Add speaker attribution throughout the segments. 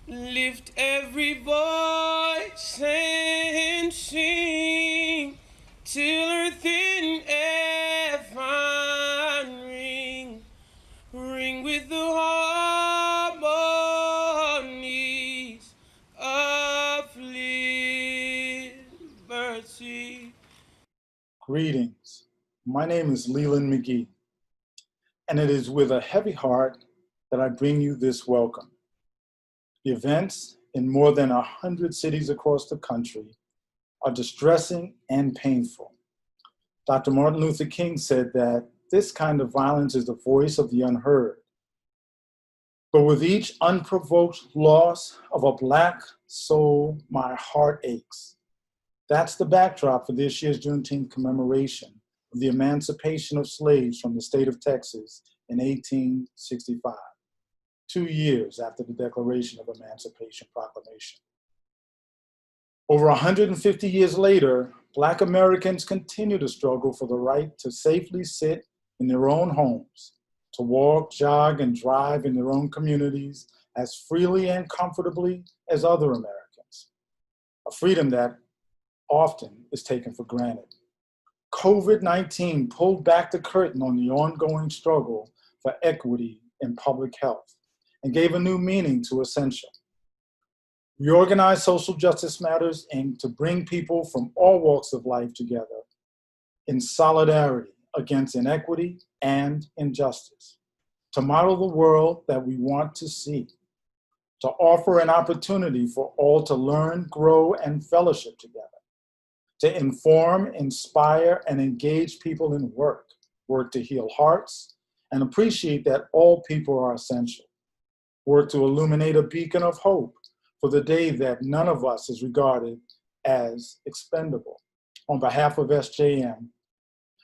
Speaker 1: Lift every voice and sing till earth and heaven ring, ring with the harmonies of liberty.
Speaker 2: Greetings. My name is Leland McGee, and it is with a heavy heart that I bring you this welcome. The events in more than 100 cities across the country are distressing and painful. Dr. Martin Luther King said that this kind of violence is the voice of the unheard. But with each unprovoked loss of a Black soul, my heart aches. That's the backdrop for this year's Juneteenth commemoration of the emancipation of slaves from the state of Texas in 1865, 2 years after the Declaration of Emancipation Proclamation. Over 150 years later, Black Americans continue to struggle for the right to safely sit in their own homes, to walk, jog, and drive in their own communities as freely and comfortably as other Americans, a freedom that often is taken for granted. COVID-19 pulled back the curtain on the ongoing struggle for equity in public health and gave a new meaning to essential. Reorganized social justice matters aim to bring people from all walks of life together in solidarity against inequity and injustice, to model the world that we want to see, to offer an opportunity for all to learn, grow, and fellowship together, to inform, inspire, and engage people in work to heal hearts, and appreciate that all people are essential, work to illuminate a beacon of hope for the day that none of us is regarded as expendable. On behalf of SJM,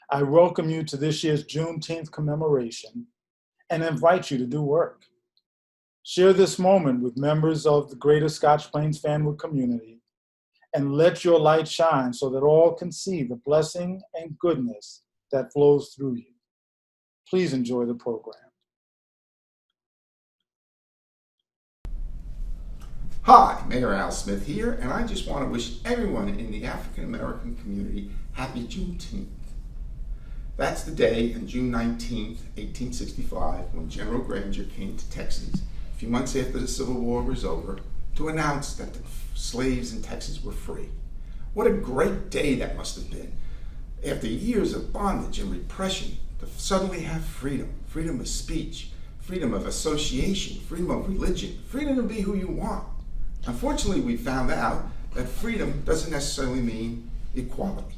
Speaker 2: I welcome you to this year's Juneteenth commemoration and invite you to do work. Share this moment with members of the greater Scotch Plains Fanwood community and let your light shine so that all can see the blessing and goodness that flows through you. Please enjoy the program.
Speaker 3: Hi, Mayor Al Smith here, and I just want to wish everyone in the African American community happy Juneteenth. That's the day on June 19th, 1865, when General Granger came to Texas, a few months after the Civil War was over, to announce that the slaves in Texas were free. What a great day that must have been. After years of bondage and repression, to suddenly have freedom, freedom of speech, freedom of association, freedom of religion, freedom to be who you want. Unfortunately, we found out that freedom doesn't necessarily mean equality.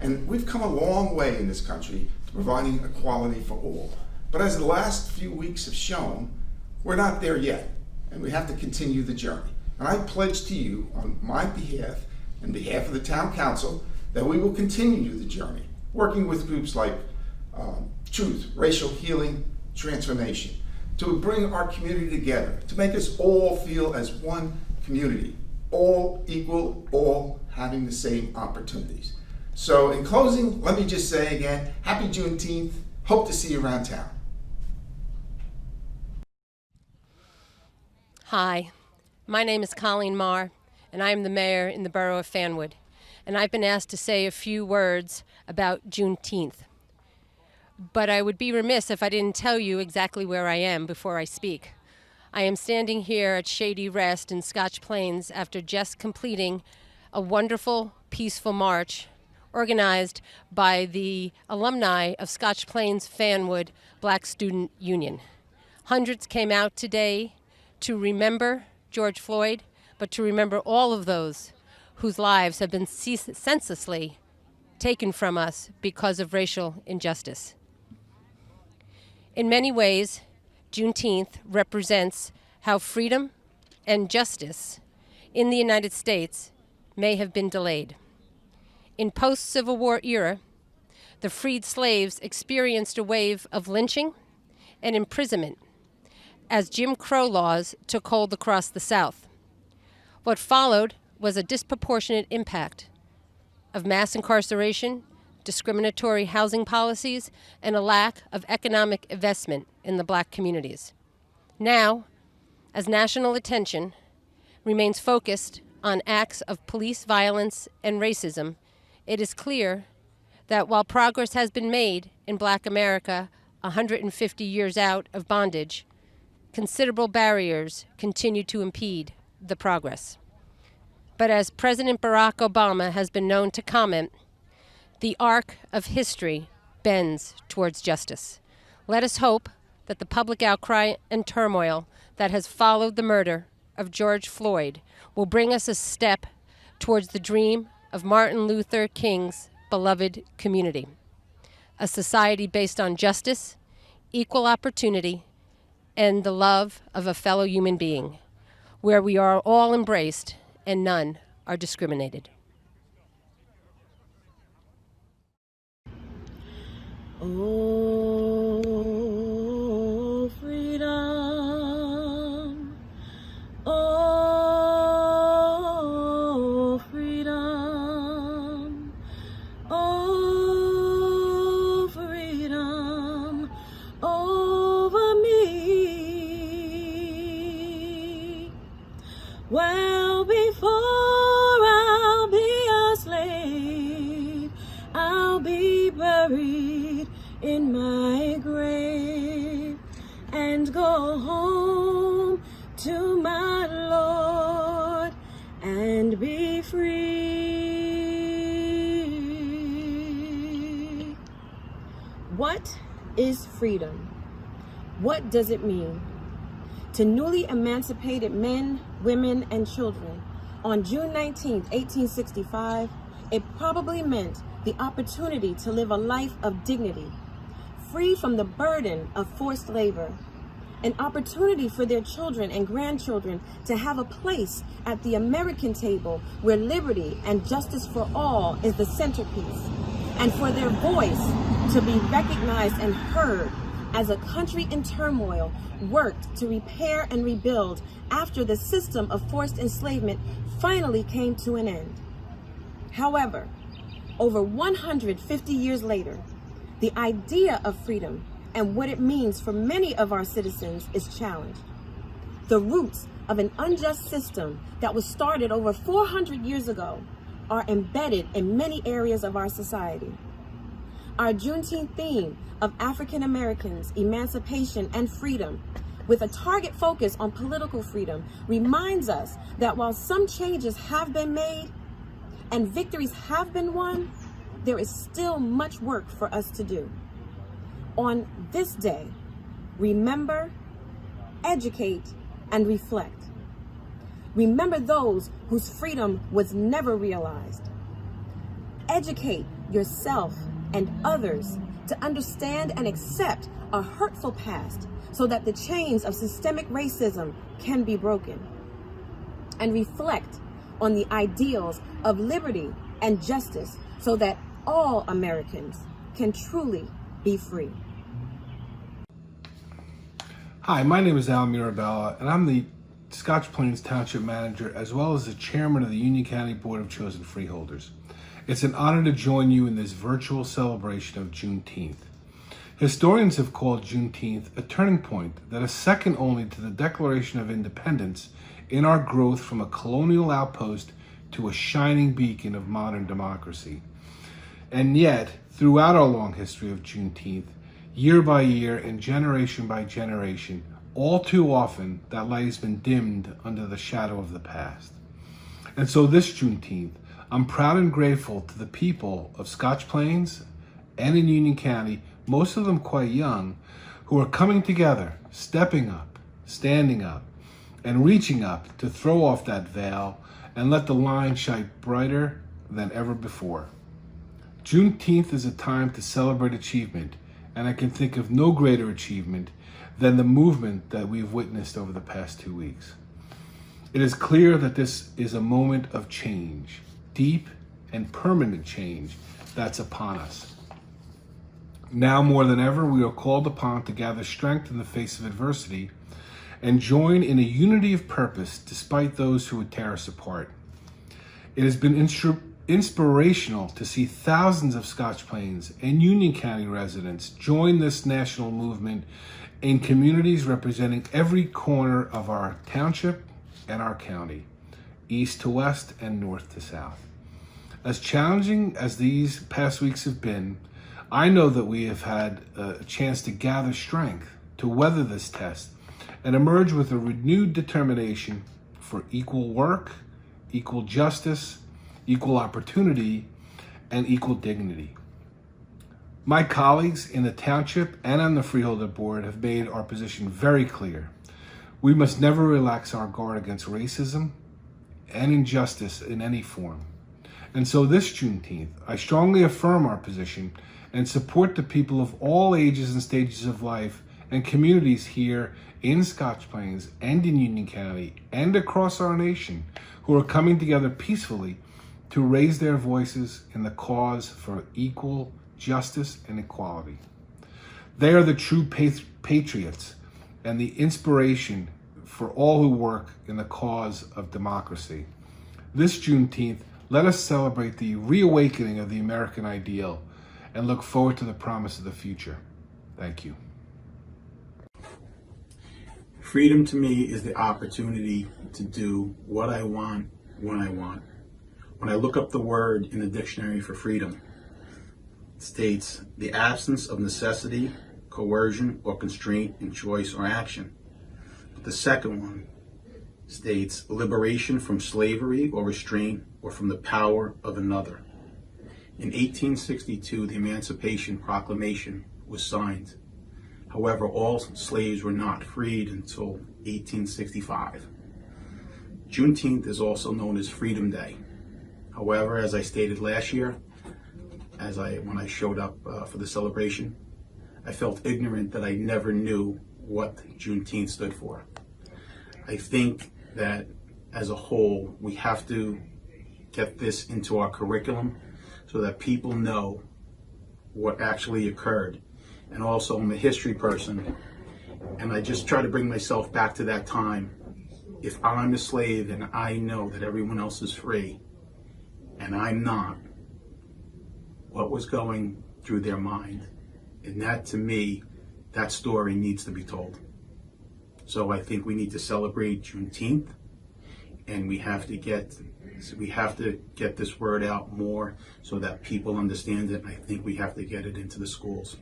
Speaker 3: And we've come a long way in this country to providing equality for all. But as the last few weeks have shown, we're not there yet, and we have to continue the journey. And I pledge to you on my behalf and behalf of the Town Council that we will continue the journey, working with groups like Truth, Racial Healing, Transformation, to bring our community together, to make us all feel as one community, all equal, all having the same opportunities. So in closing, let me just say again, happy Juneteenth. Hope to see you around town.
Speaker 4: Hi, my name is Colleen Marr, and I am the mayor in the borough of Fanwood. And I've been asked to say a few words about Juneteenth. But I would be remiss if I didn't tell you exactly where I am before I speak. I am standing here at Shady Rest in Scotch Plains after just completing a wonderful, peaceful march organized by the alumni of Scotch Plains Fanwood Black Student Union. Hundreds came out today to remember George Floyd, but to remember all of those whose lives have been senselessly taken from us because of racial injustice. In many ways, Juneteenth represents how freedom and justice in the United States may have been delayed. In post-Civil War era, the freed slaves experienced a wave of lynching and imprisonment as Jim Crow laws took hold across the South. What followed was a disproportionate impact of mass incarceration, discriminatory housing policies, and a lack of economic investment in the Black communities. Now, as national attention remains focused on acts of police violence and racism, it is clear that while progress has been made in Black America 150 years out of bondage, considerable barriers continue to impede the progress. But as President Barack Obama has been known to comment, the arc of history bends towards justice. Let us hope that the public outcry and turmoil that has followed the murder of George Floyd will bring us a step towards the dream of Martin Luther King's beloved community, a society based on justice, equal opportunity, and the love of a fellow human being, where we are all embraced and none are discriminated.
Speaker 5: Oh, freedom. Oh, freedom. Oh, freedom over me. Well, before I'll be a slave, I'll be buried in my grave and go home to my Lord and be free. What is freedom? What does it mean? To newly emancipated men, women, and children on June 19, 1865, it probably meant the opportunity to live a life of dignity, free from the burden of forced labor, an opportunity for their children and grandchildren to have a place at the American table where liberty and justice for all is the centerpiece, and for their voice to be recognized and heard as a country in turmoil worked to repair and rebuild after the system of forced enslavement finally came to an end. However, over 150 years later, the idea of freedom and what it means for many of our citizens is challenged. The roots of an unjust system that was started over 400 years ago are embedded in many areas of our society. Our Juneteenth theme of African Americans, emancipation, and freedom, with a target focus on political freedom, reminds us that while some changes have been made and victories have been won, there is still much work for us to do. On this day, remember, educate, and reflect. Remember those whose freedom was never realized. Educate yourself and others to understand and accept a hurtful past so that the chains of systemic racism can be broken. And reflect on the ideals of liberty and justice so that all Americans can truly be free.
Speaker 6: Hi, my name is Al Mirabella, and I'm the Scotch Plains Township Manager as well as the Chairman of the Union County Board of Chosen Freeholders. It's an honor to join you in this virtual celebration of Juneteenth. Historians have called Juneteenth a turning point that is second only to the Declaration of Independence in our growth from a colonial outpost to a shining beacon of modern democracy. And yet, throughout our long history of Juneteenth, year by year and generation by generation, all too often that light has been dimmed under the shadow of the past. And so this Juneteenth, I'm proud and grateful to the people of Scotch Plains and in Union County, most of them quite young, who are coming together, stepping up, standing up, and reaching up to throw off that veil and let the line shine brighter than ever before. Juneteenth is a time to celebrate achievement, and I can think of no greater achievement than the movement that we've witnessed over the past 2 weeks. It is clear that this is a moment of change, deep and permanent change that's upon us. Now more than ever, we are called upon to gather strength in the face of adversity and join in a unity of purpose despite those who would tear us apart. It has been inspirational to see thousands of Scotch Plains and Union County residents join this national movement in communities representing every corner of our township and our county. east to west and north to south. As challenging as these past weeks have been, I know that we have had a chance to gather strength to weather this test and emerge with a renewed determination for equal work, equal justice, equal opportunity, and equal dignity. My colleagues in the township and on the Freeholder Board have made our position very clear. We must never relax our guard against racism and injustice in any form. And so this Juneteenth, I strongly affirm our position and support the people of all ages and stages of life and communities here in Scotch Plains and in Union County and across our nation who are coming together peacefully to raise their voices in the cause for equal justice and equality. They are the true patriots and the inspiration for all who work in the cause of democracy. This Juneteenth, let us celebrate the reawakening of the American ideal and look forward to the promise of the future. Thank you.
Speaker 7: Freedom to me is the opportunity to do what I want when I want. When I look up the word in the dictionary for freedom, it states the absence of necessity, coercion, or constraint in choice or action. But the second one states liberation from slavery or restraint or from the power of another. In 1862, the Emancipation Proclamation was signed. However, all slaves were not freed until 1865. Juneteenth is also known as Freedom Day. However, as I stated last year, when I showed up for the celebration, I felt ignorant that I never knew what Juneteenth stood for. I think that as a whole, we have to get this into our curriculum so that people know what actually occurred. And also, I'm a history person, and I just try to bring myself back to that time. If I'm a slave and I know that everyone else is free, and I'm not, what was going through their mind? And that, to me, that story needs to be told. So I think we need to celebrate Juneteenth, and we have to get this word out more so that people understand it. And I think we have to get it into the schools.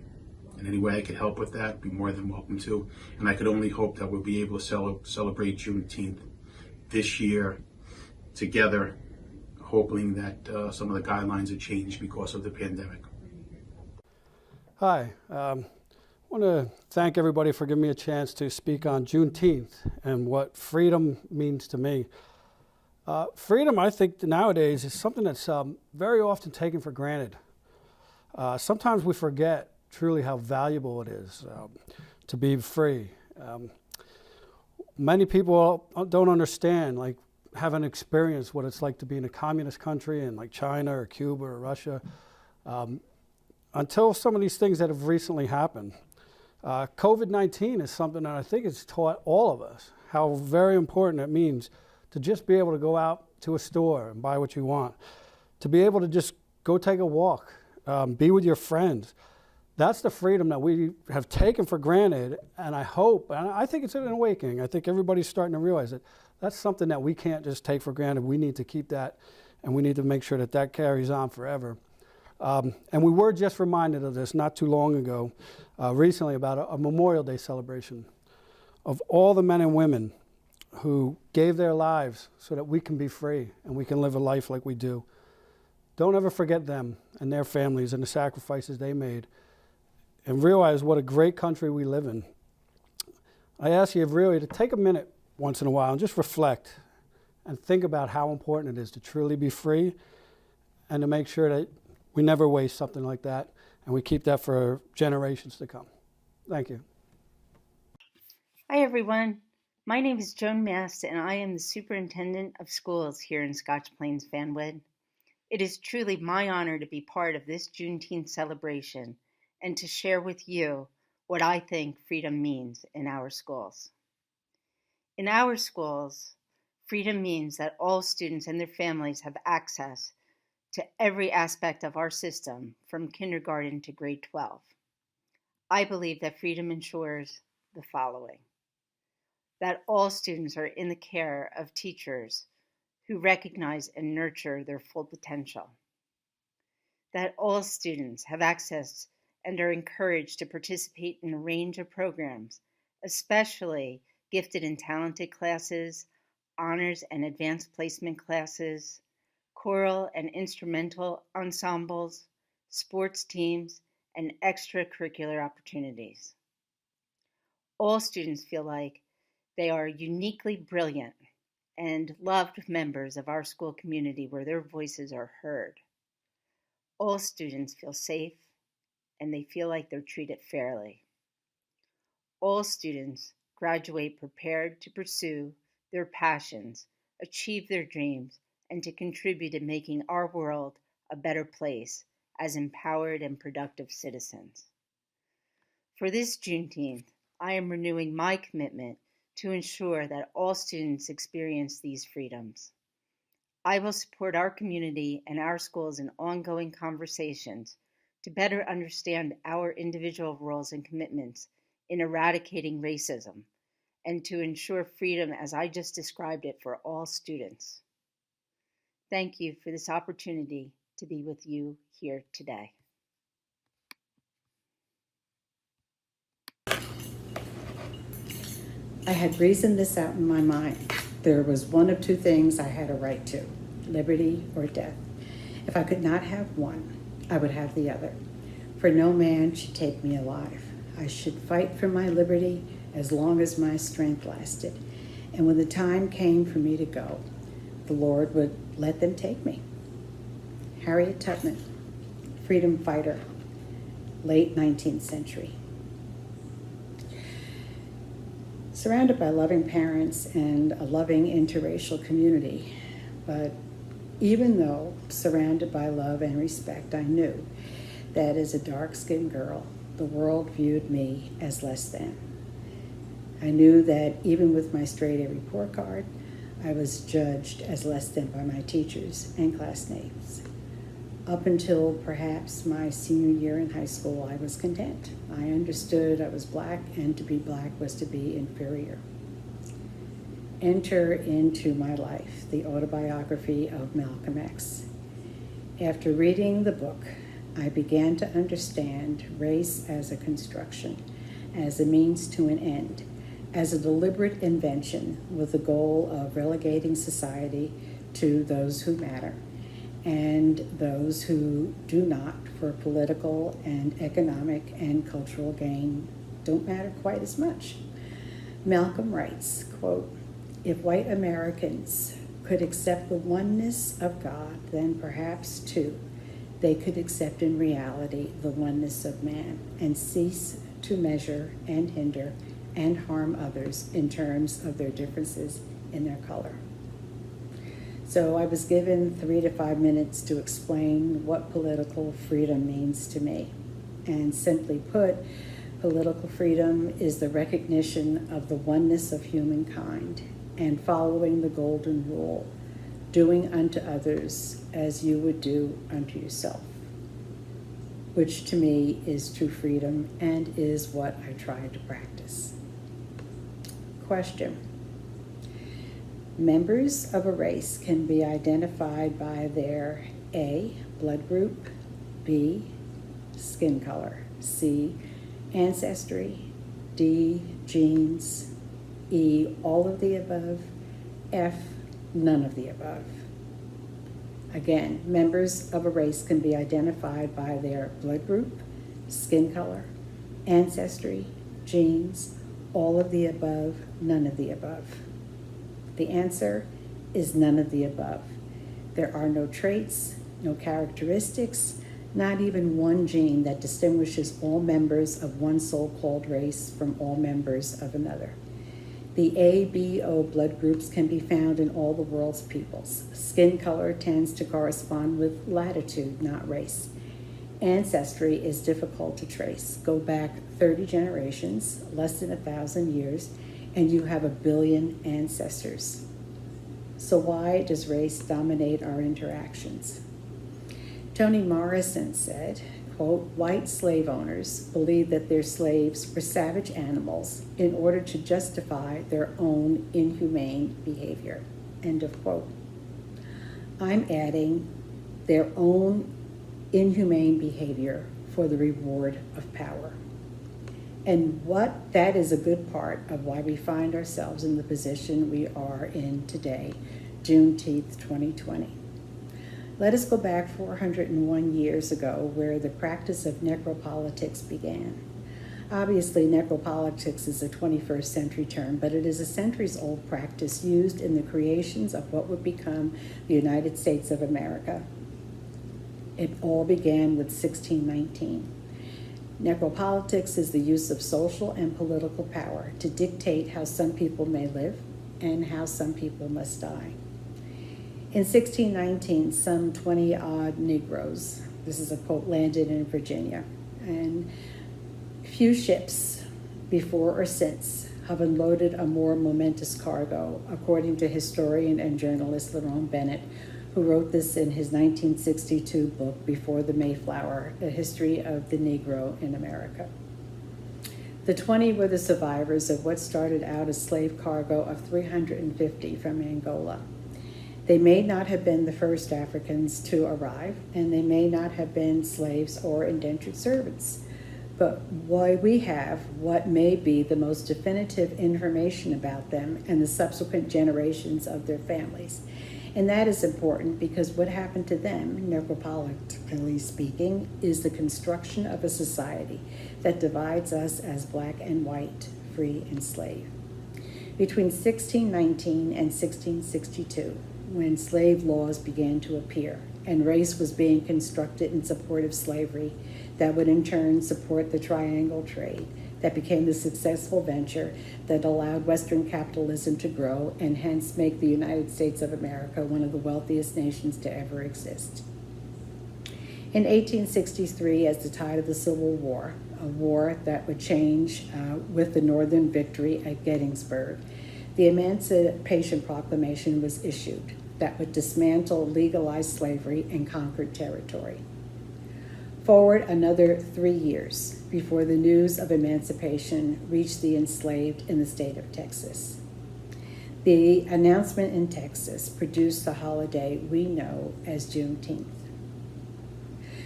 Speaker 7: And any way I could help with that, be more than welcome to. And I could only hope that we'll be able to celebrate Juneteenth this year together, hoping that some of the guidelines are changed because of the pandemic.
Speaker 8: Hi, I want to thank everybody for giving me a chance to speak on Juneteenth and what freedom means to me. Freedom, I think, nowadays is something that's very often taken for granted. Sometimes we forget truly how valuable it is to be free. Many people don't understand, like, haven't experienced what it's like to be in a communist country in like China or Cuba or Russia until some of these things that have recently happened. COVID-19 is something that I think has taught all of us how very important it means to just be able to go out to a store and buy what you want, to be able to just go take a walk, be with your friends. That's the freedom that we have taken for granted, and I hope, and I think it's an awakening. I think everybody's starting to realize that that's something that we can't just take for granted. We need to keep that, and we need to make sure that that carries on forever. And we were just reminded of this not too long ago, recently, about a Memorial Day celebration of all the men and women who gave their lives so that we can be free and we can live a life like we do. Don't ever forget them and their families and the sacrifices they made, and realize what a great country we live in. I ask you really to take a minute once in a while and just reflect and think about how important it is to truly be free and to make sure that we never waste something like that and we keep that for generations to come. Thank you.
Speaker 9: Hi, everyone. My name is Joan Mast, and I am the Superintendent of Schools here in Scotch Plains, Fanwood. It is truly my honor to be part of this Juneteenth celebration and to share with you what I think freedom means in our schools. In our schools, freedom means that all students and their families have access to every aspect of our system from kindergarten to grade 12. I believe that freedom ensures the following: that all students are in the care of teachers who recognize and nurture their full potential. That all students have access and are encouraged to participate in a range of programs, especially gifted and talented classes, honors and advanced placement classes, choral and instrumental ensembles, sports teams, and extracurricular opportunities. All students feel like they are uniquely brilliant and loved members of our school community where their voices are heard. All students feel safe and they feel like they're treated fairly. All students graduate prepared to pursue their passions, achieve their dreams, and to contribute in making our world a better place as empowered and productive citizens. For this Juneteenth, I am renewing my commitment to ensure that all students experience these freedoms. I will support our community and our schools in ongoing conversations to better understand our individual roles and commitments in eradicating racism and to ensure freedom as I just described it for all students. Thank you for this opportunity to be with you here today.
Speaker 10: I had reasoned this out in my mind. There was one of two things I had a right to, liberty or death. If I could not have one, I would have the other. For no man should take me alive. I should fight for my liberty as long as my strength lasted. And when the time came for me to go, the Lord would let them take me. Harriet Tubman, freedom fighter, late 19th century. Surrounded by loving parents and a loving interracial community, but even though surrounded by love and respect, I knew that as a dark-skinned girl, the world viewed me as less than. I knew that even with my straight A report card, I was judged as less than by my teachers and classmates. Up until perhaps my senior year in high school, I was content. I understood I was black, and to be black was to be inferior. Enter into my life the Autobiography of Malcolm X. After reading the book, I began to understand race as a construction, as a means to an end, as a deliberate invention with the goal of relegating society to those who matter, and those who do not, for political and economic and cultural gain, don't matter quite as much. Malcolm writes, quote, "If white Americans could accept the oneness of God, then perhaps, too, they could accept in reality the oneness of man and cease to measure and hinder and harm others in terms of their differences in their color." So I was given 3 to 5 minutes to explain what political freedom means to me. And simply put, political freedom is the recognition of the oneness of humankind and following the golden rule, doing unto others as you would do unto yourself, which to me is true freedom and is what I try to practice. Question. Members of a race can be identified by their A, blood group, B, skin color, C, ancestry, D, genes, E, all of the above, F, none of the above. Again, members of a race can be identified by their blood group, skin color, ancestry, genes, all of the above, none of the above. The answer is none of the above. There are no traits, no characteristics, not even one gene that distinguishes all members of one so-called race from all members of another. The A, B, O blood groups can be found in all the world's peoples. Skin color tends to correspond with latitude, not race. Ancestry is difficult to trace. Go back 30 generations, less than 1,000 years, and you have 1 billion ancestors. So why does race dominate our interactions? Toni Morrison said, quote, "White slave owners believed that their slaves were savage animals in order to justify their own inhumane behavior," end of quote. I'm adding their own inhumane behavior for the reward of power. And that is a good part of why we find ourselves in the position we are in today, Juneteenth 2020. Let us go back 401 years ago, where the practice of necropolitics began. Obviously, necropolitics is a 21st century term, but it is a centuries-old practice used in the creations of what would become the United States of America. It all began with 1619. Necropolitics is the use of social and political power to dictate how some people may live and how some people must die. In 1619, some 20-odd Negroes, this is a quote, landed in Virginia, and few ships before or since have unloaded a more momentous cargo, according to historian and journalist Lerone Bennett, who wrote this in his 1962 book, Before the Mayflower, A History of the Negro in America. The 20 were the survivors of what started out as slave cargo of 350 from Angola. They may not have been the first Africans to arrive, and they may not have been slaves or indentured servants. But why we have what may be the most definitive information about them and the subsequent generations of their families. And that is important because what happened to them, necropolitically speaking, is the construction of a society that divides us as black and white, free and slave. Between 1619 and 1662, when slave laws began to appear and race was being constructed in support of slavery, that would in turn support the triangle trade that became the successful venture that allowed Western capitalism to grow and hence make the United States of America one of the wealthiest nations to ever exist. In 1863, as the tide of the Civil War, a war that would change with the Northern victory at Gettysburg, the Emancipation Proclamation was issued that would dismantle legalized slavery in conquered territory. Forward another 3 years before the news of emancipation reached the enslaved in the state of Texas. The announcement in Texas produced the holiday we know as Juneteenth.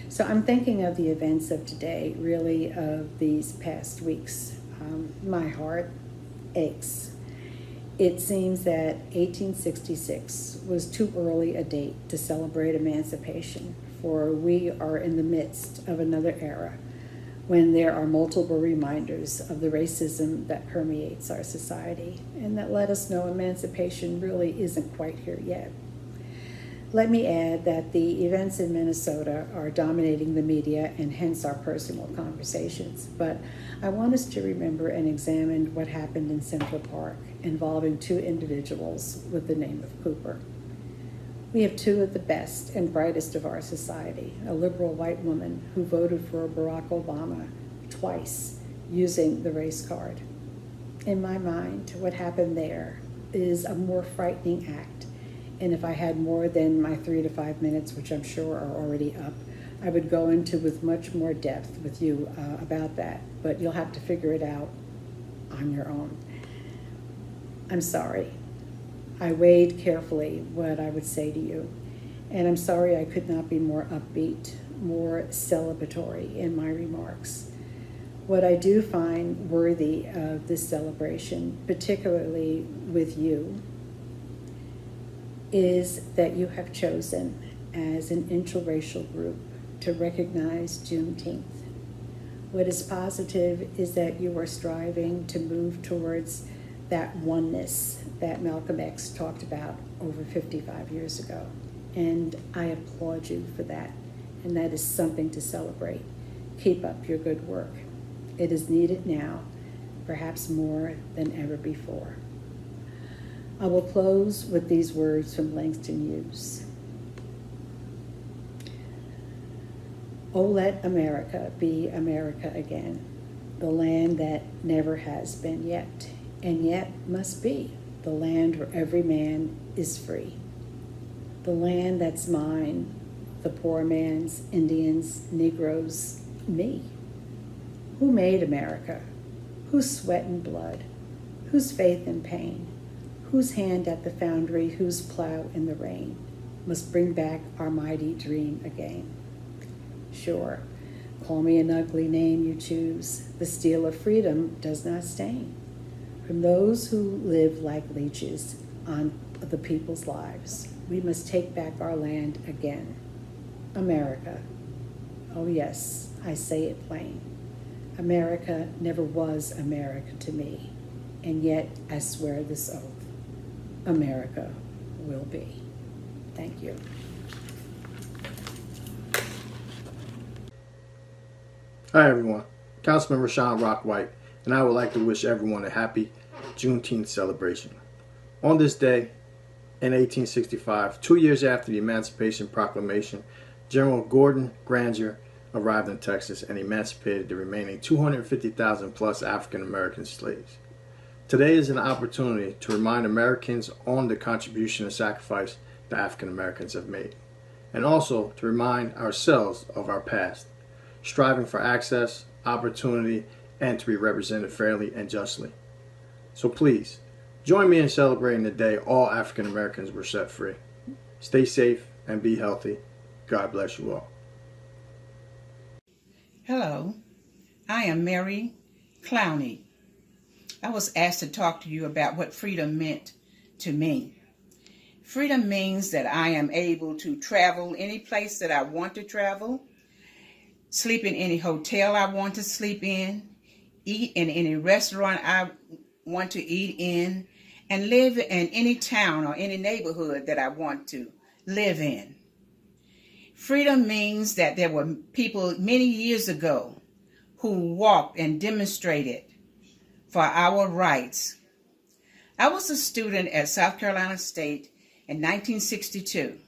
Speaker 10: So I'm thinking of the events of today, really of these past weeks. My heart aches. It seems that 1866 was too early a date to celebrate emancipation, for we are in the midst of another era when there are multiple reminders of the racism that permeates our society and that let us know emancipation really isn't quite here yet. Let me add that the events in Minnesota are dominating the media and hence our personal conversations, but I want us to remember and examine what happened in Central Park involving two individuals with the name of Cooper. We have two of the best and brightest of our society, a liberal white woman who voted for Barack Obama twice using the race card. In my mind, what happened there is a more frightening act. And if I had more than my 3 to 5 minutes, which I'm sure are already up, I would go into with much more depth with you about that. But you'll have to figure it out on your own. I'm sorry. I weighed carefully what I would say to you. And I'm sorry I could not be more upbeat, more celebratory in my remarks. What I do find worthy of this celebration, particularly with you, is that you have chosen as an interracial group to recognize Juneteenth. What is positive is that you are striving to move towards that oneness that Malcolm X talked about over 55 years ago. And I applaud you for that. And that is something to celebrate. Keep up your good work. It is needed now, perhaps more than ever before. I will close with these words from Langston Hughes. Oh, let America be America again, the land that never has been yet, and yet must be, the land where every man is free. The land that's mine, the poor man's, Indians, Negroes, me. Who made America? Whose sweat and blood? Whose faith and pain? Whose hand at the foundry? Whose plow in the rain? must bring back our mighty dream again. Sure, call me an ugly name you choose. The steel of freedom does not stain from those who live like leeches on the people's lives. We must take back our land again. America. Oh yes, I say it plain. America never was America to me, and yet I swear this oath. America will be. Thank you.
Speaker 11: Hi everyone, Councilman Rashawn Rockwhite, and I would like to wish everyone a happy Juneteenth celebration. On this day, in 1865, 2 years after the Emancipation Proclamation, General Gordon Granger arrived in Texas and emancipated the remaining 250,000 plus African American slaves. Today is an opportunity to remind Americans on the contribution and sacrifice the African Americans have made, and also to remind ourselves of our past, striving for access, opportunity, and to be represented fairly and justly. So please, join me in celebrating the day all African Americans were set free. Stay safe and be healthy. God bless you all.
Speaker 12: Hello, I am Mary Clowney. I was asked to talk to you about what freedom meant to me. Freedom means that I am able to travel any place that I want to travel, sleep in any hotel I want to sleep in, eat in any restaurant I want to eat in, and live in any town or any neighborhood that I want to live in. Freedom means that there were people many years ago who walked and demonstrated for our rights. I was a student at South Carolina State in 1962.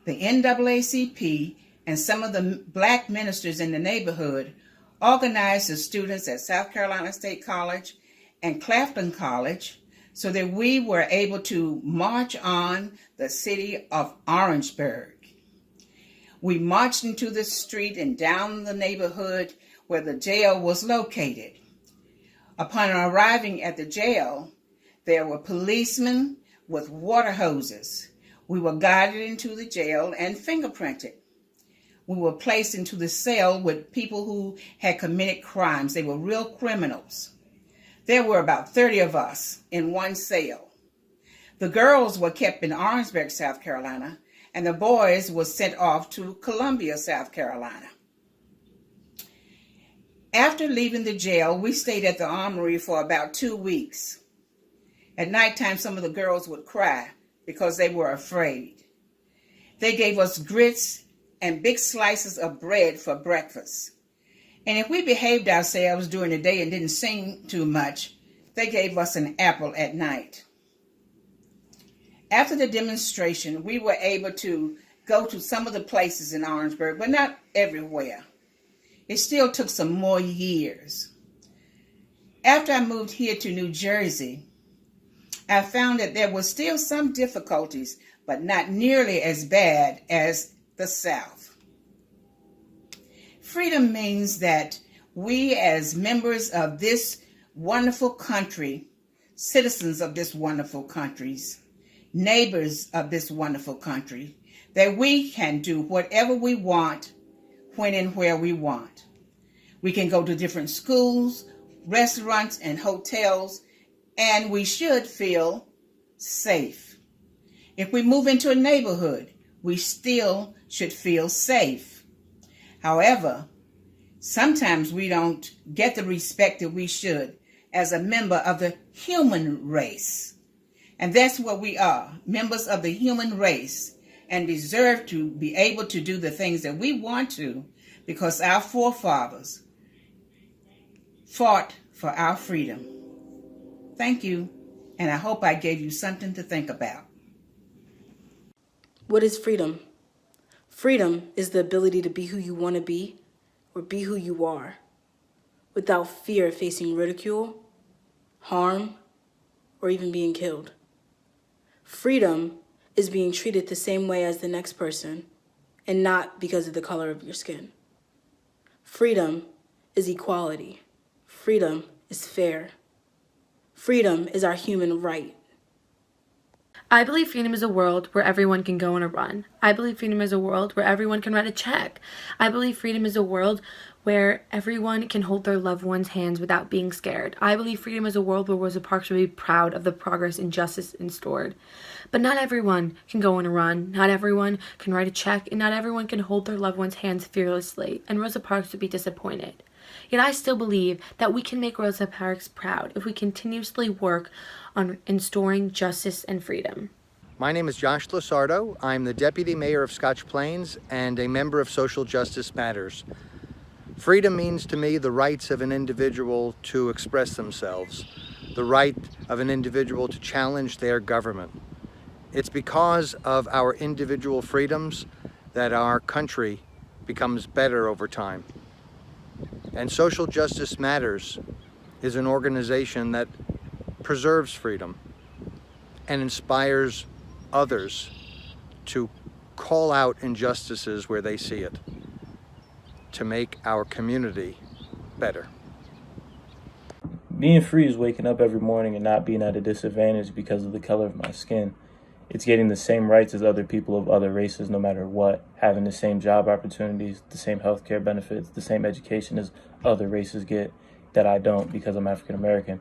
Speaker 12: The NAACP and some of the black ministers in the neighborhood organized the students at South Carolina State College and Claflin College so that we were able to march on the city of Orangeburg. We marched into the street and down the neighborhood where the jail was located. Upon arriving at the jail, there were policemen with water hoses. We were guided into the jail and fingerprinted. We were placed into the cell with people who had committed crimes. They were real criminals. There were about 30 of us in one cell. The girls were kept in Orangeburg, South Carolina, and the boys were sent off to Columbia, South Carolina. After leaving the jail, we stayed at the armory for about 2 weeks. At nighttime, some of the girls would cry because they were afraid. They gave us grits and big slices of bread for breakfast. And if we behaved ourselves during the day and didn't sing too much, they gave us an apple at night. After the demonstration, we were able to go to some of the places in Orangeburg, but not everywhere. It still took some more years. After I moved here to New Jersey, I found that there were still some difficulties, but not nearly as bad as the South. Freedom means that we as members of this wonderful country, citizens of this wonderful country, neighbors of this wonderful country, that we can do whatever we want, when and where we want. We can go to different schools, restaurants, and hotels, and we should feel safe. If we move into a neighborhood, we still should feel safe. However, sometimes we don't get the respect that we should as a member of the human race. And that's what we are, members of the human race, and deserve to be able to do the things that we want to because our forefathers fought for our freedom. Thank you, and I hope I gave you something to think about.
Speaker 13: What is freedom? Freedom is the ability to be who you want to be or be who you are without fear of facing ridicule, harm, or even being killed. Freedom is being treated the same way as the next person and not because of the color of your skin. Freedom is equality. Freedom is fair. Freedom is our human right. I believe freedom is a world where everyone can go on a run. I believe freedom is a world where everyone can write a check. I believe freedom is a world where everyone can hold their loved ones' hands without being scared. I believe freedom is a world where Rosa Parks will be proud of the progress and justice instaured. But not everyone can go on a run, not everyone can write a check, and not everyone can hold their loved ones' hands fearlessly, and Rosa Parks would be disappointed. Yet I still believe that we can make Rosa Parks proud if we continuously work on instauring justice and freedom.
Speaker 11: My name is Josh Lasardo. I'm the Deputy Mayor of Scotch Plains and a member of Social Justice Matters. Freedom means to me the rights of an individual to express themselves, the right of an individual to challenge their government. It's because of our individual freedoms that our country becomes better over time. And Social Justice Matters is an organization that preserves freedom and inspires others to call out injustices where they see it, to make our community better.
Speaker 14: Being free is waking up every morning and not being at a disadvantage because of the color of my skin. It's getting the same rights as other people of other races no matter what, having the same job opportunities, the same healthcare benefits, the same education as other races get that I don't because I'm African American.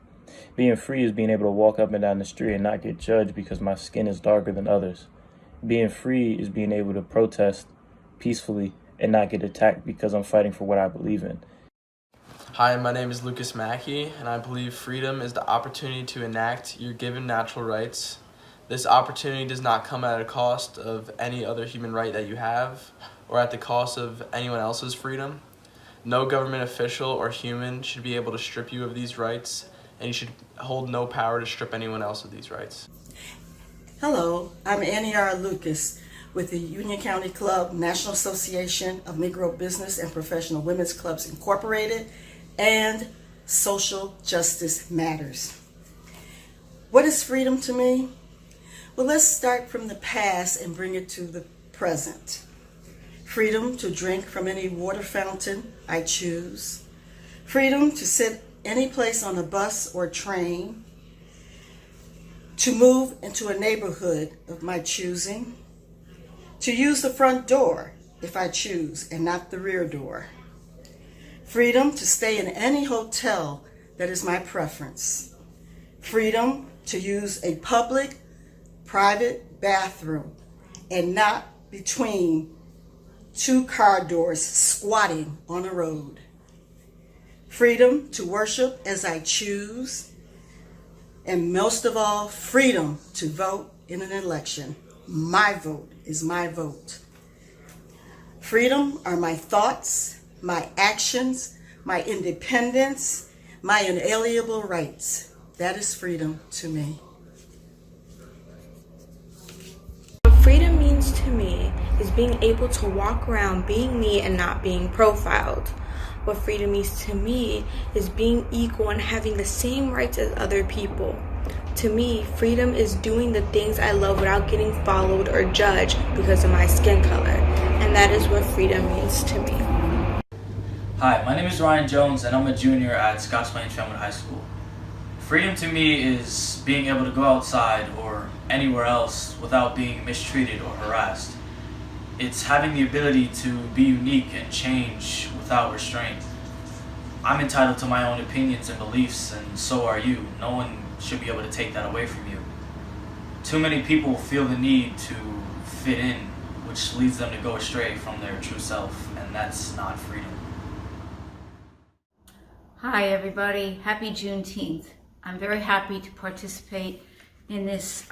Speaker 14: Being free is being able to walk up and down the street and not get judged because my skin is darker than others. Being free is being able to protest peacefully and not get attacked because I'm fighting for what I believe in.
Speaker 15: Hi, my name is Lucas Mackey, and I believe freedom is the opportunity to enact your given natural rights. This opportunity does not come at a cost of any other human right that you have or at the cost of anyone else's freedom. No government official or human should be able to strip you of these rights, and you should hold no power to strip anyone else of these rights.
Speaker 16: Hello, I'm Annie R. Lucas with the Union County Club National Association of Negro Business and Professional Women's Clubs Incorporated and Social Justice Matters. What is freedom to me? Well, let's start from the past and bring it to the present. Freedom to drink from any water fountain I choose. Freedom to sit any place on a bus or train. To move into a neighborhood of my choosing. To use the front door if I choose and not the rear door. Freedom to stay in any hotel that is my preference. Freedom to use a public, private bathroom and not between two car doors squatting on a road. Freedom to worship as I choose. And most of all, freedom to vote in an election. My vote is my vote. Freedom are my thoughts, my actions, my independence, my inalienable rights. That is freedom to me.
Speaker 13: What freedom means to me is being able to walk around being me and not being profiled. What freedom means to me is being equal and having the same rights as other people. To me, freedom is doing the things I love without getting followed or judged because of my skin color. And that is what freedom means to me.
Speaker 17: Hi, my name is Ryan Jones and I'm a junior at Scotch Plains Fanwood High School. Freedom to me is being able to go outside or anywhere else without being mistreated or harassed. It's having the ability to be unique and change without restraint. I'm entitled to my own opinions and beliefs, and so are you. No one should be able to take that away from you. Too many people feel the need to fit in, which leads them to go astray from their true self, and that's not freedom.
Speaker 18: Hi everybody, happy Juneteenth. I'm very happy to participate in this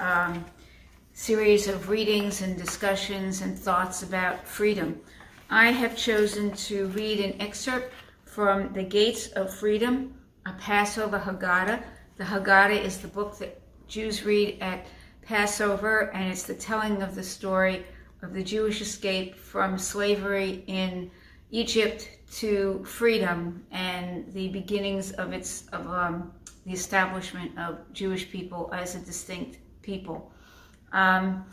Speaker 18: series of readings and discussions and thoughts about freedom. I have chosen to read an excerpt from The Gates of Freedom, a Passover Haggadah. The Haggadah is the book that Jews read at Passover, and it's the telling of the story of the Jewish escape from slavery in Egypt to freedom and the beginnings of the establishment of Jewish people as a distinct people. In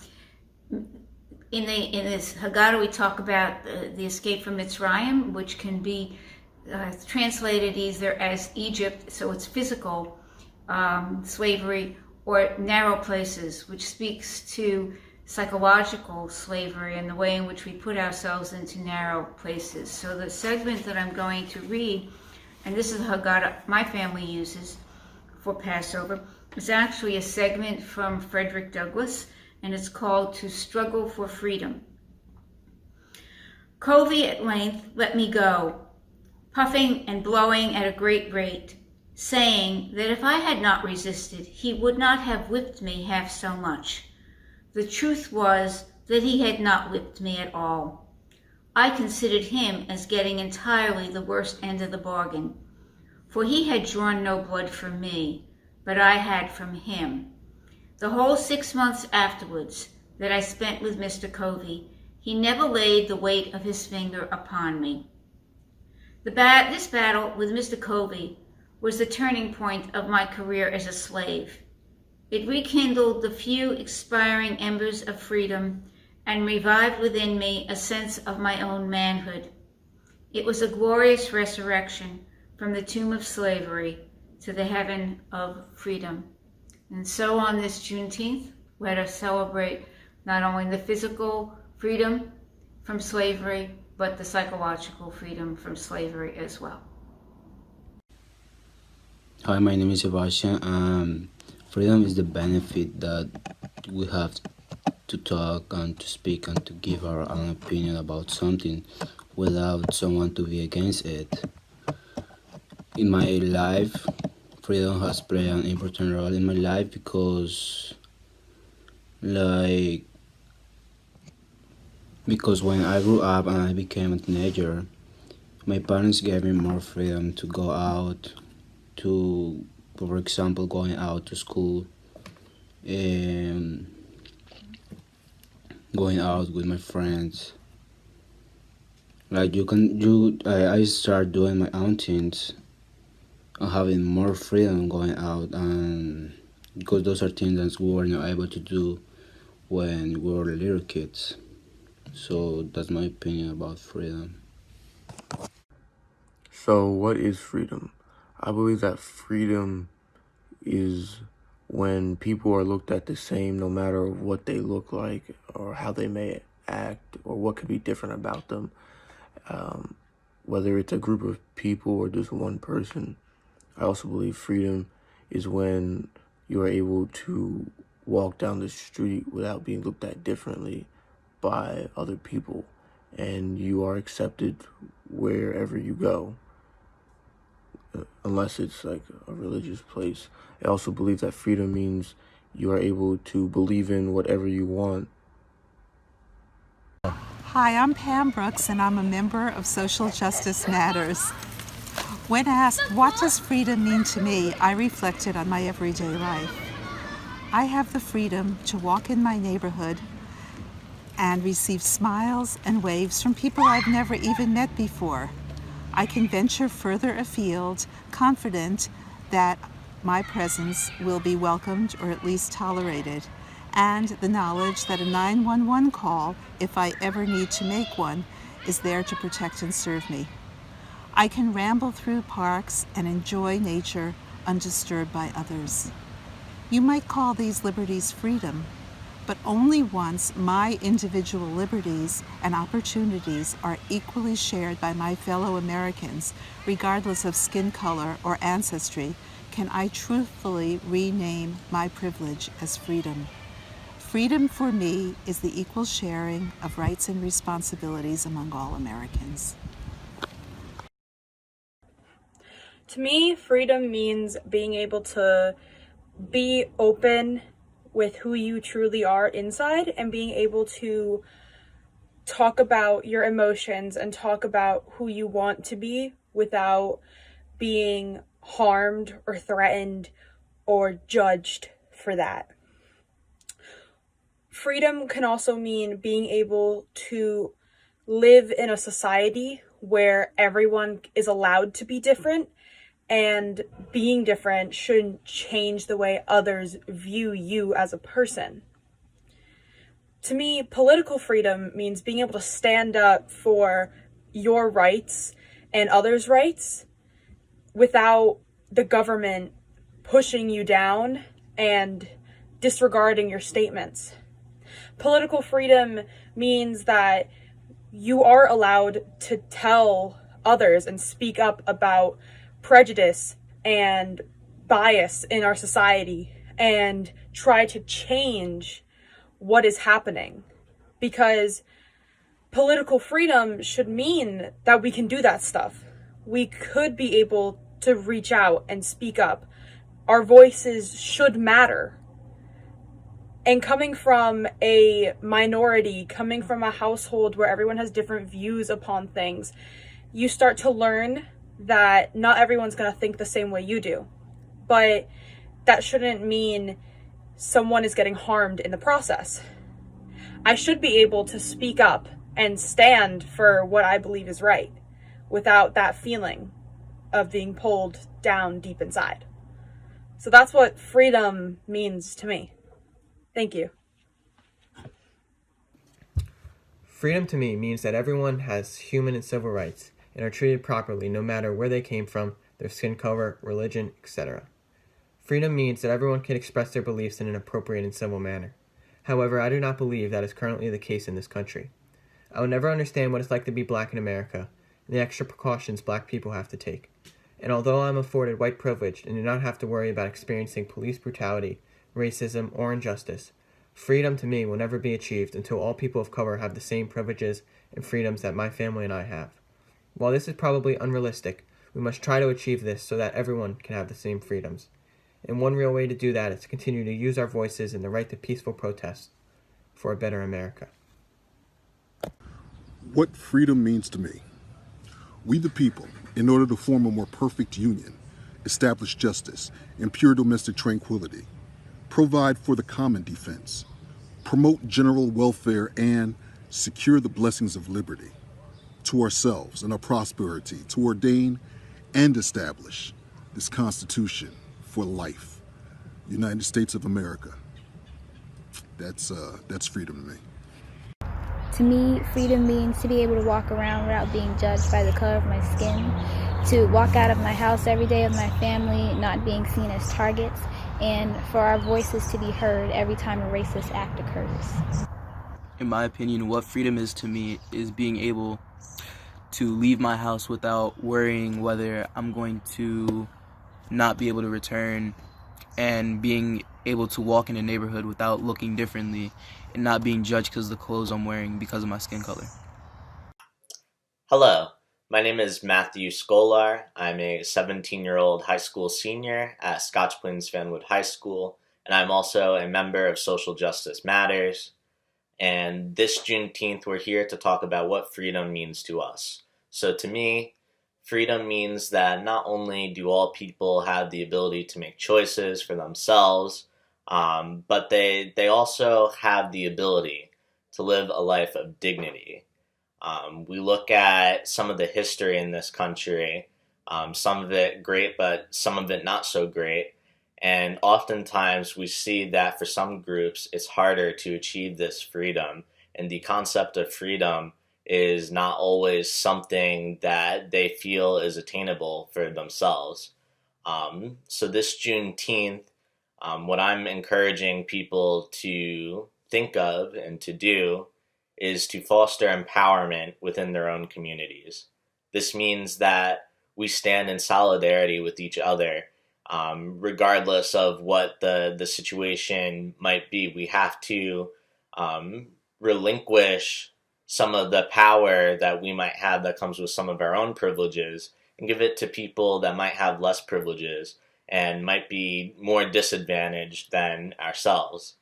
Speaker 18: this Haggadah, we talk about the escape from Mitzrayim, which can be translated either as Egypt, so it's physical slavery, or narrow places, which speaks to psychological slavery and the way in which we put ourselves into narrow places. So the segment that I'm going to read, and this is how God, my family uses for Passover, is actually a segment from Frederick Douglass, and it's called To Struggle for Freedom. Covey at length let me go, puffing and blowing at a great rate, saying that if I had not resisted, he would not have whipped me half so much. The truth was that he had not whipped me at all. I considered him as getting entirely the worst end of the bargain, for he had drawn no blood from me, but I had from him. The whole 6 months afterwards that I spent with Mr. Covey, he never laid the weight of his finger upon me. This battle with Mr. Covey was the turning point of my career as a slave. It rekindled the few expiring embers of freedom and revived within me a sense of my own manhood. It was a glorious resurrection from the tomb of slavery to the heaven of freedom. And so on this Juneteenth, let us celebrate not only the physical freedom from slavery, but the psychological freedom from slavery as well.
Speaker 19: Hi, my name is Sebastian. Freedom is the benefit that we have to talk and to speak and to give our own opinion about something without someone to be against it. In my life, freedom has played an important role in my life because when I grew up and I became a teenager, my parents gave me more freedom to go out, to, for example, going out to school and going out with my friends. Like I start doing my own things and having more freedom going out, and because those are things that we were not able to do when we were little kids. So that's my opinion about freedom.
Speaker 20: So what is freedom? I believe that freedom is when people are looked at the same no matter what they look like or how they may act or what could be different about them. Whether it's a group of people or just one person. I also believe freedom is when you are able to walk down the street without being looked at differently by other people, and you are accepted wherever you go, unless it's like a religious place. I also believe that freedom means you are able to believe in whatever you want.
Speaker 21: Hi, I'm Pam Brooks, and I'm a member of Social Justice Matters. When asked, what does freedom mean to me, I reflected on my everyday life. I have the freedom to walk in my neighborhood and receive smiles and waves from people I've never even met before. I can venture further afield, confident that my presence will be welcomed or at least tolerated, and the knowledge that a 911 call, if I ever need to make one, is there to protect and serve me. I can ramble through parks and enjoy nature undisturbed by others. You might call these liberties freedom, but only once my individual liberties and opportunities are equally shared by my fellow Americans, regardless of skin color or ancestry, can I truthfully rename my privilege as freedom. Freedom for me is the equal sharing of rights and responsibilities among all Americans.
Speaker 22: To me, freedom means being able to be open with who you truly are inside and being able to talk about your emotions and talk about who you want to be without being harmed or threatened or judged for that. Freedom can also mean being able to live in a society where everyone is allowed to be different, and being different shouldn't change the way others view you as a person. To me, political freedom means being able to stand up for your rights and others' rights without the government pushing you down and disregarding your statements. Political freedom means that you are allowed to tell others and speak up about prejudice and bias in our society and try to change what is happening. Because political freedom should mean that we can do that stuff. We could be able to reach out and speak up. Our voices should matter. And coming from a minority, coming from a household where everyone has different views upon things, you start to learn that not everyone's going to think the same way you do. But that shouldn't mean someone is getting harmed in the process. I should be able to speak up and stand for what I believe is right without that feeling of being pulled down deep inside. So that's what freedom means to me. Thank you.
Speaker 1: Freedom to me means that everyone has human and civil rights and are treated properly no matter where they came from, their skin color, religion, etc. Freedom means that everyone can express their beliefs in an appropriate and civil manner. However, I do not believe that is currently the case in this country. I will never understand what it's like to be black in America and the extra precautions black people have to take. And although I am afforded white privilege and do not have to worry about experiencing police brutality, racism, or injustice, freedom to me will never be achieved until all people of color have the same privileges and freedoms that my family and I have. While this is probably unrealistic, we must try to achieve this so that everyone can have the same freedoms. And one real way to do that is to continue to use our voices and the right to peaceful protest for a better America.
Speaker 2: What freedom means to me. We the people, in order to form a more perfect union, establish justice and pure domestic tranquility, provide for the common defense, promote general welfare, and secure the blessings of liberty to ourselves and our prosperity, to ordain and establish this Constitution for life. United States of America. That's freedom to me.
Speaker 23: To me, freedom means to be able to walk around without being judged by the color of my skin, to walk out of my house every day with my family, not being seen as targets, and for our voices to be heard every time a racist act occurs.
Speaker 24: In my opinion, what freedom is to me is being able to leave my house without worrying whether I'm going to not be able to return, and being able to walk in a neighborhood without looking differently and not being judged because of the clothes I'm wearing because of my skin color.
Speaker 25: Hello, my name is Matthew Skolar. I'm a 17-year-old high school senior at Scotch Fanwood High School, and I'm also a member of Social Justice Matters. And this Juneteenth, we're here to talk about what freedom means to us. So to me, freedom means that not only do all people have the ability to make choices for themselves, but they also have the ability to live a life of dignity. We look at some of the history in this country, some of it great, but some of it not so great. And oftentimes we see that for some groups, it's harder to achieve this freedom. And the concept of freedom is not always something that they feel is attainable for themselves. So this Juneteenth, what I'm encouraging people to think of and to do is to foster empowerment within their own communities. This means that we stand in solidarity with each other, regardless of what the situation might be. We have to relinquish some of the power that we might have that comes with some of our own privileges and give it to people that might have less privileges and might be more disadvantaged than ourselves.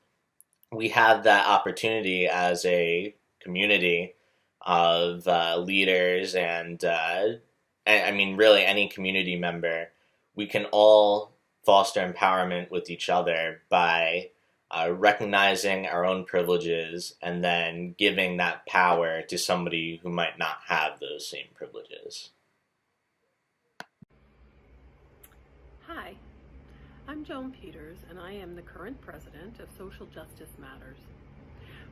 Speaker 25: We have that opportunity as a community of leaders and I mean really any community member. We can all foster empowerment with each other by recognizing our own privileges and then giving that power to somebody who might not have those same privileges.
Speaker 26: Hi, I'm Joan Peters, and I am the current president of Social Justice Matters.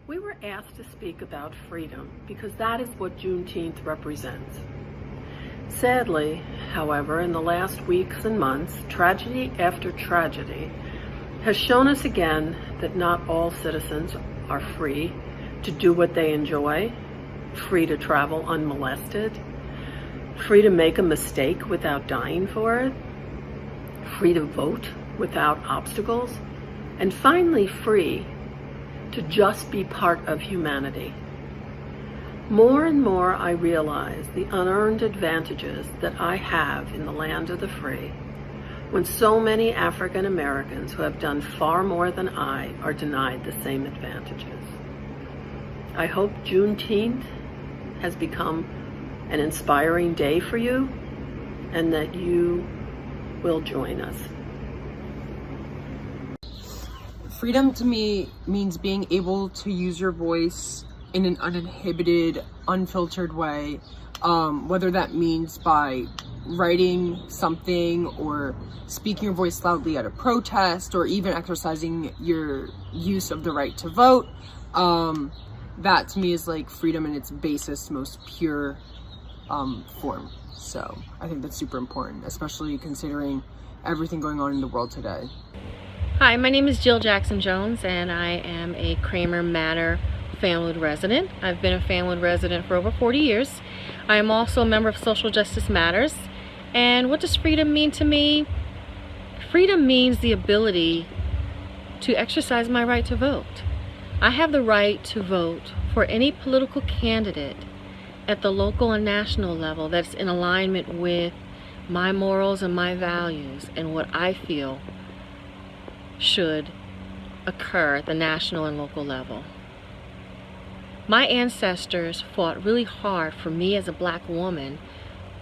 Speaker 26: We were asked to speak about freedom because that is what Juneteenth represents. Sadly, however, in the last weeks and months, tragedy after tragedy has shown us again that not all citizens are free to do what they enjoy, free to travel unmolested, free to make a mistake without dying for it, free to vote without obstacles, and finally free to just be part of humanity. More and more I realize the unearned advantages that I have in the land of the free, when so many African Americans who have done far more than I are denied the same advantages. I hope Juneteenth has become an inspiring day for you and that you will join us.
Speaker 3: Freedom to me means being able to use your voice in an uninhibited, unfiltered way, whether that means by writing something or speaking your voice loudly at a protest or even exercising your use of the right to vote. That to me is like freedom in its basest, most pure form. So I think that's super important, especially considering everything going on in the world today.
Speaker 4: Hi, my name is Jill Jackson Jones and I am a Kramer Manor Fanwood resident. I've been a Fanwood resident for over 40 years. I am also a member of Social Justice Matters. And what does freedom mean to me? Freedom means the ability to exercise my right to vote. I have the right to vote for any political candidate at the local and national level that's in alignment with my morals and my values and what I feel should occur at the national and local level. My ancestors fought really hard for me as a black woman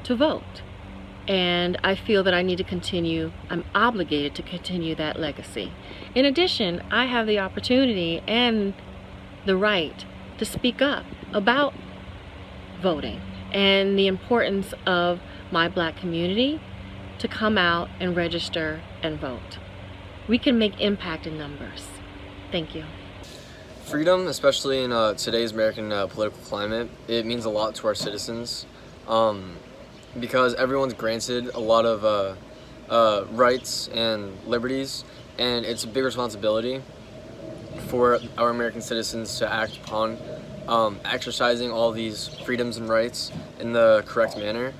Speaker 4: to vote. And I feel that I need to continue, I'm obligated to continue that legacy. In addition, I have the opportunity and the right to speak up about voting and the importance of my black community to come out and register and vote. We can make impact in numbers. Thank you.
Speaker 5: Freedom, especially in today's American political climate, it means a lot to our citizens because everyone's granted a lot of rights and liberties, and it's a big responsibility for our American citizens to act upon exercising all these freedoms and rights in the correct manner.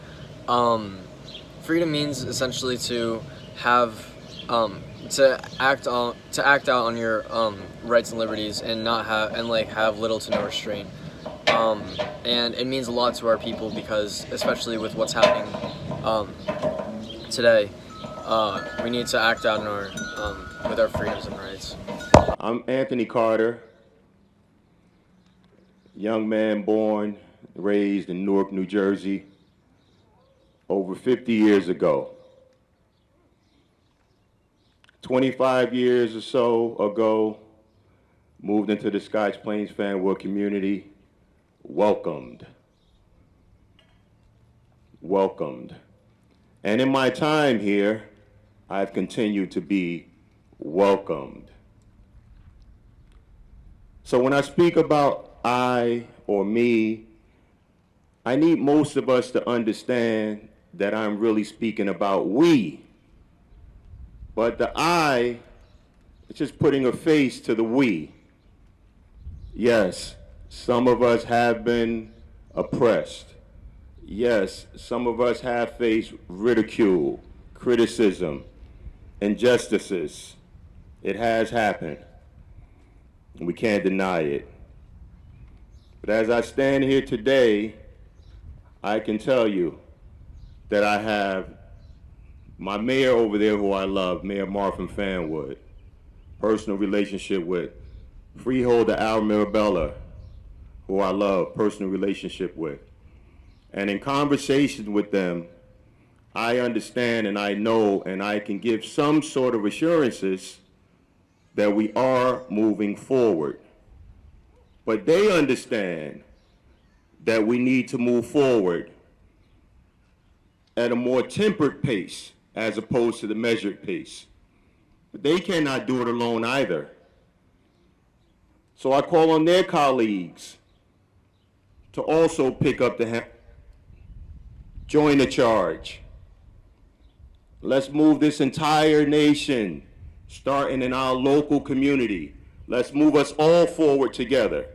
Speaker 5: Freedom means essentially to have to act out on your rights and liberties and not have little to no restraint. And it means a lot to our people because, especially with what's happening today, we need to act out in our with our freedoms and rights.
Speaker 6: I'm Anthony Carter, young man born, raised in Newark, New Jersey, over 50 years ago. 25 years or so ago, moved into the Scotch Plains Fanwood community, welcomed. And in my time here, I've continued to be welcomed. So when I speak about I or me, I need most of us to understand that I'm really speaking about we. But the I is just putting a face to the we. Yes, some of us have been oppressed. Yes, some of us have faced ridicule, criticism, injustices. It has happened. We can't deny it. But as I stand here today, I can tell you that I have my mayor over there who I love, Mayor Marvin Fanwood, personal relationship with. Freeholder Al Mirabella, who I love, personal relationship with. And in conversation with them, I understand and I know and I can give some sort of assurances that we are moving forward. But they understand that we need to move forward at a more tempered pace as opposed to the measured pace. But they cannot do it alone either. So I call on their colleagues to also pick up the join the charge. Let's move this entire nation starting in our local community. Let's move us all forward together.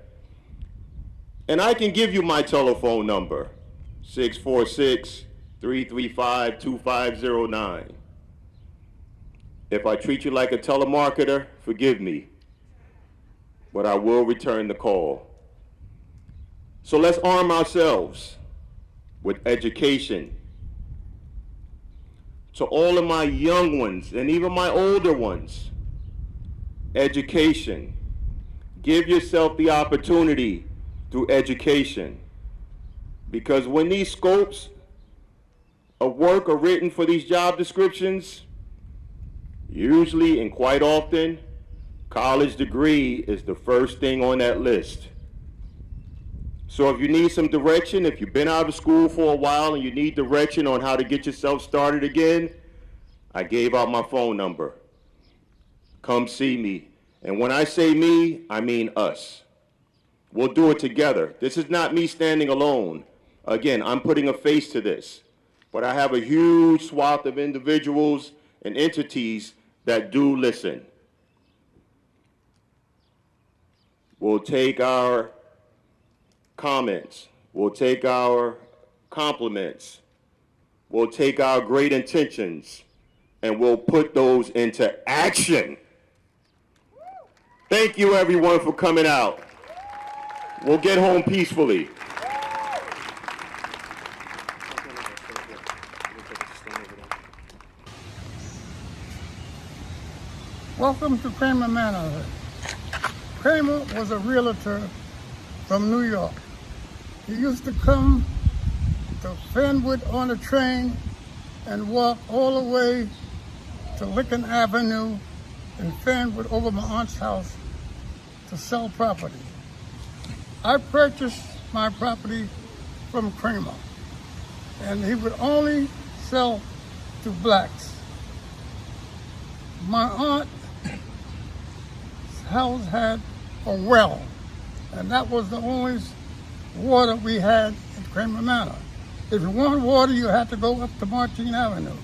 Speaker 6: And I can give you my telephone number, 646-335-2509. If I treat you like a telemarketer, forgive me, but I will return the call. So let's arm ourselves with education. To all of my young ones and even my older ones, education. Give yourself the opportunity through education. Because when these scopes of work are written for these job descriptions, usually and quite often, college degree is the first thing on that list. So if you need some direction, if you've been out of school for a while and you need direction on how to get yourself started again, I gave out my phone number. Come see me. And when I say me, I mean us. We'll do it together. This is not me standing alone. Again, I'm putting a face to this. But I have a huge swath of individuals and entities that do listen. We'll take our comments. We'll take our compliments. We'll take our great intentions, and we'll put those into action. Thank you, everyone, for coming out. We'll get home peacefully.
Speaker 7: Welcome to Kramer Manor. Kramer was a realtor from New York. He used to come to Fanwood on a train and walk all the way to Lincoln Avenue in Fanwood over my aunt's house to sell property. I purchased my property from Kramer, and he would only sell to blacks. My aunt's house had a well, and that was the only water we had at Kramer Manor. If you wanted water, you had to go up to Martin Avenue.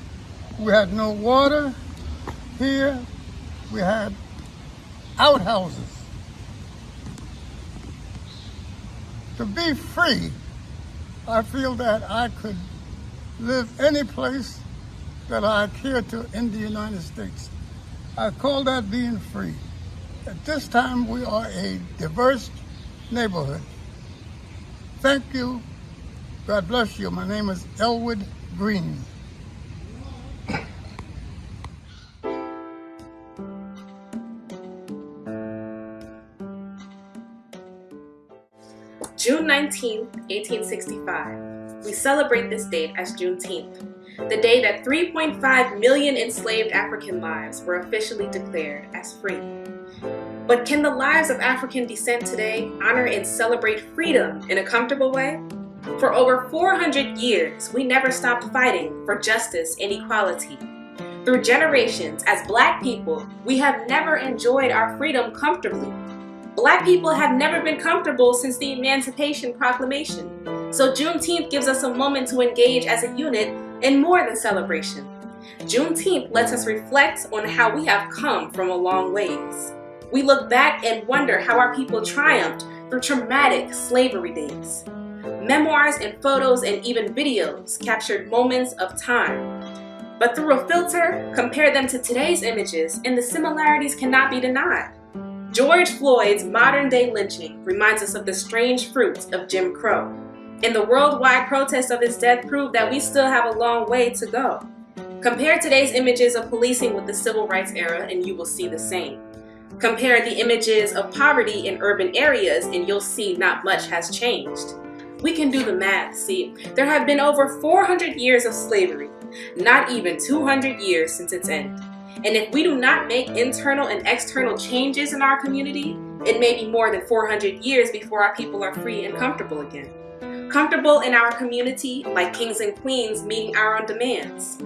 Speaker 7: We had no water here. We had outhouses. To be free, I feel that I could live any place that I care to in the United States. I call that being free. At this time, we are a diverse neighborhood. Thank you. God bless you. My name is Elwood Green.
Speaker 8: June 19th, 1865. We celebrate this date as Juneteenth, the day that 3.5 million enslaved African lives were officially declared as free. But can the lives of African descent today honor and celebrate freedom in a comfortable way? For over 400 years, we never stopped fighting for justice and equality. Through generations, as Black people, we have never enjoyed our freedom comfortably. Black people have never been comfortable since the Emancipation Proclamation. So Juneteenth gives us a moment to engage as a unit in more than celebration. Juneteenth lets us reflect on how we have come from a long ways. We look back and wonder how our people triumphed through traumatic slavery days. Memoirs and photos and even videos captured moments of time. But through a filter, compare them to today's images and the similarities cannot be denied. George Floyd's modern-day lynching reminds us of the strange fruits of Jim Crow, and the worldwide protests of his death prove that we still have a long way to go. Compare today's images of policing with the civil rights era and you will see the same. Compare the images of poverty in urban areas and you'll see not much has changed. We can do the math, see. There have been over 400 years of slavery, not even 200 years since its end. And if we do not make internal and external changes in our community, it may be more than 400 years before our people are free and comfortable again. Comfortable in our community, like kings and queens meeting our own demands.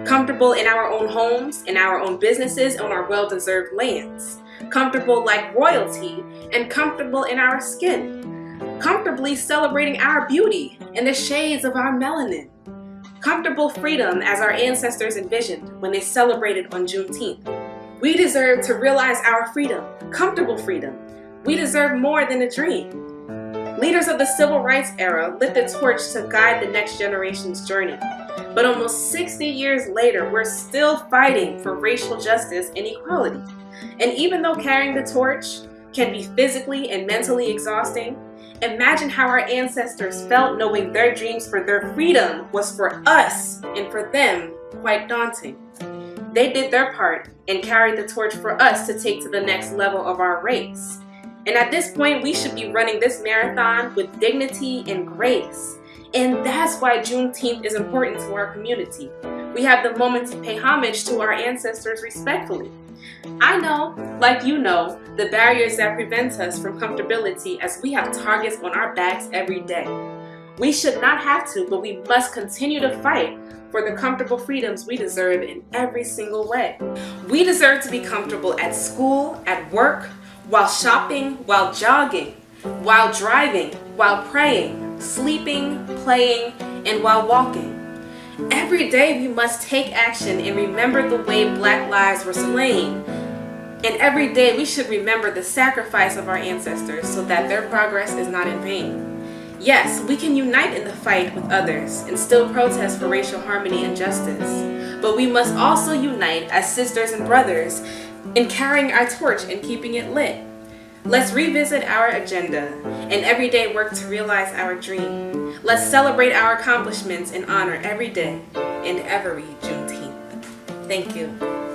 Speaker 8: Comfortable in our own homes, in our own businesses, on our well-deserved lands. Comfortable like royalty, and comfortable in our skin. Comfortably celebrating our beauty and the shades of our melanin. Comfortable freedom as our ancestors envisioned when they celebrated on Juneteenth. We deserve to realize our freedom, comfortable freedom. We deserve more than a dream. Leaders of the civil rights era lit the torch to guide the next generation's journey. But almost 60 years later, we're still fighting for racial justice and equality. And even though carrying the torch can be physically and mentally exhausting, imagine how our ancestors felt knowing their dreams for their freedom was for us and for them quite daunting. They did their part and carried the torch for us to take to the next level of our race. And at this point, we should be running this marathon with dignity and grace. And that's why Juneteenth is important to our community. We have the moment to pay homage to our ancestors respectfully. I know, like you know, the barriers that prevent us from comfortability as we have targets on our backs every day. We should not have to, but we must continue to fight for the comfortable freedoms we deserve in every single way. We deserve to be comfortable at school, at work, while shopping, while jogging, while driving, while praying, sleeping, playing, and while walking. Every day we must take action and remember the way Black lives were slain. And every day we should remember the sacrifice of our ancestors so that their progress is not in vain. Yes, we can unite in the fight with others and still protest for racial harmony and justice. But we must also unite as sisters and brothers in carrying our torch and keeping it lit. Let's revisit our agenda and every day work to realize our dream. Let's celebrate our accomplishments and honor every day and every Juneteenth. Thank you.